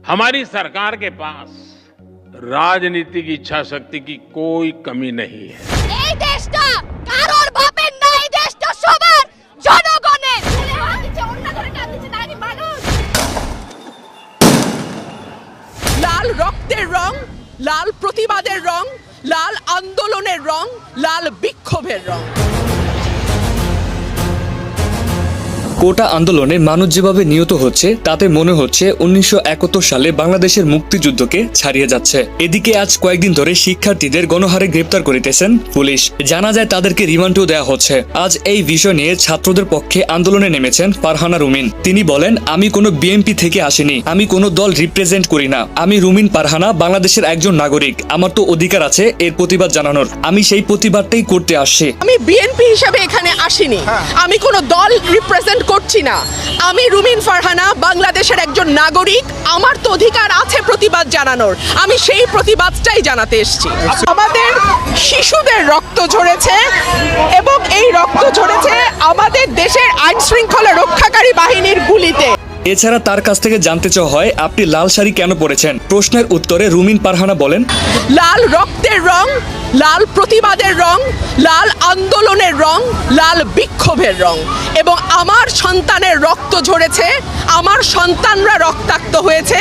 हमारी सरकार के पास राजनीतिक इच्छा शक्ति की कोई कमी नहीं है। এই দেশটা কারোর বাপের না, এই দেশটা সবার জনগণের। ছেলে হাত দিচ্ছে, অন্য ধরে কাজ দিচ্ছে, নারী মানুষ। লাল রক্তের রং, লাল প্রতিবাদের রং, লাল আন্দোলনের রং, লাল বিক্ষোভের রং। কোটা আন্দোলনে মানুষ যেভাবে নিহত হচ্ছে তাতে মনে হচ্ছে 1971 সালে বাংলাদেশের মুক্তিযুদ্ধকে ছাড়িয়ে যাচ্ছে। এদিকে আজ কয়েকদিন ধরে শিক্ষার্থীদের গণহারে গ্রেপ্তার করিতেছেন পুলিশ। জানা যায় তাদেরকে রিমান্ডও দেওয়া হচ্ছে। আজ এই বিষয় নিয়ে ছাত্রদের পক্ষে আন্দোলনে নেমেছেন ফারহানা রুমিন। তিনি বলেন, আমি কোনো বিএনপি থেকে আসিনি, আমি কোনো দল রিপ্রেজেন্ট করি না। আমি রুমিন ফারহানা বাংলাদেশের একজন নাগরিক। আমার তো অধিকার আছে এর প্রতিবাদ জানানোর। আমি সেই প্রতিবাদটাই করতে আসছি। আমি বিএনপি হিসেবে এখানে আসিনি, আমি কোনো দল রিপ্রেজেন্ট করছি না। আমি রুমিন ফারহানা বাংলাদেশের একজন নাগরিক। আমার তো অধিকার আছে প্রতিবাদ জানানোর। আমি সেই প্রতিবাদটাই জানাতে এসেছি। আমাদের শিশুদের রক্ত ঝরেছে এবং এই রক্ত ঝরেছে আমাদের দেশের আইন শৃঙ্খলা রক্ষাকারী বাহিনীর গুলিতে। এছাড়া তার কাছ থেকে জানতে চাওয়া হয়, আপনি লাল শাড়ি কেন পরেছেন? প্রশ্নের উত্তরে রুমিন ফারহানা বলেন, লাল রক্তের রং, লাল প্রতিবাদের রং, লাল আন্দোলনের রং, লাল বিক্ষোভের রং। এবং আমার সন্তানের রক্ত ঝরেছে, আমার সন্তানরা রক্তাক্ত হয়েছে,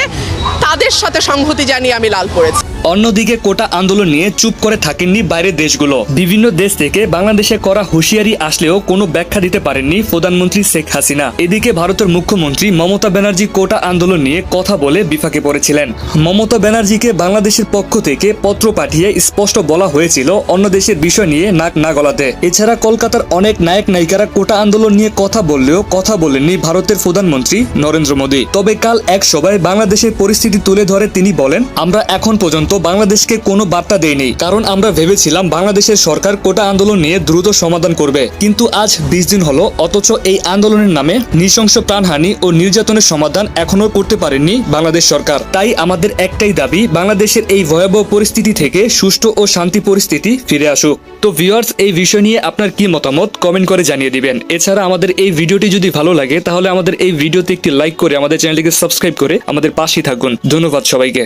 তাদের সাথে সংহতি জানিয়ে আমি লাল পরেছি। অন্যদিকে কোটা আন্দোলন নিয়ে চুপ করে থাকেননি বাইরের দেশগুলো। বিভিন্ন দেশ থেকে বাংলাদেশে করা হুঁশিয়ারি আসলেও কোনো ব্যাখ্যা দিতে পারেননি প্রধানমন্ত্রী শেখ হাসিনা। এদিকে ভারতের মুখ্যমন্ত্রী মমতা ব্যানার্জি কোটা আন্দোলন নিয়ে কথা বলে বিপাকে পড়েছিলেন। মমতা ব্যানার্জিকে বাংলাদেশের পক্ষ থেকে পত্র পাঠিয়ে স্পষ্ট বলা হয়েছিল অন্য দেশের বিষয় নিয়ে নাক না গলাতে। এছাড়া কলকাতার অনেক নায়ক নায়িকারা কোটা আন্দোলন নিয়ে কথা বললেও কথা বলেননি ভারতের প্রধানমন্ত্রী নরেন্দ্র মোদী। তবে কাল এক সভায় বাংলাদেশের পরিস্থিতি তুলে ধরে তিনি বলেন, আমরা এখন পর্যন্ত বাংলাদেশকে কোনো বার্তা দেয়নি, কারণ আমরা ভেবেছিলাম বাংলাদেশের সরকার কোটা আন্দোলন নিয়ে দ্রুত সমাধান করবে। কিন্তু আজ 20 দিন হলো, অথচ এই আন্দোলনের নামে নৃশংস প্রাণহানি ও নির্যাতনের সমাধান এখনো করতে পারেননি বাংলাদেশ সরকার। তাই আমাদের একটাই দাবি, বাংলাদেশের এই ভয়াবহ পরিস্থিতি থেকে সুষ্ঠু ও শান্তি পরিস্থিতি ফিরে আসুক। তো ভিউয়ার্স, এই বিষয় নিয়ে আপনার কি মতামত কমেন্ট করে জানিয়ে দিবেন। এছাড়া আমাদের এই ভিডিওটি যদি ভালো লাগে তাহলে আমাদের এই ভিডিওতে একটি লাইক করে আমাদের চ্যানেলটিকে সাবস্ক্রাইব করে আমাদের পাশেই থাকুন। ধন্যবাদ সবাইকে।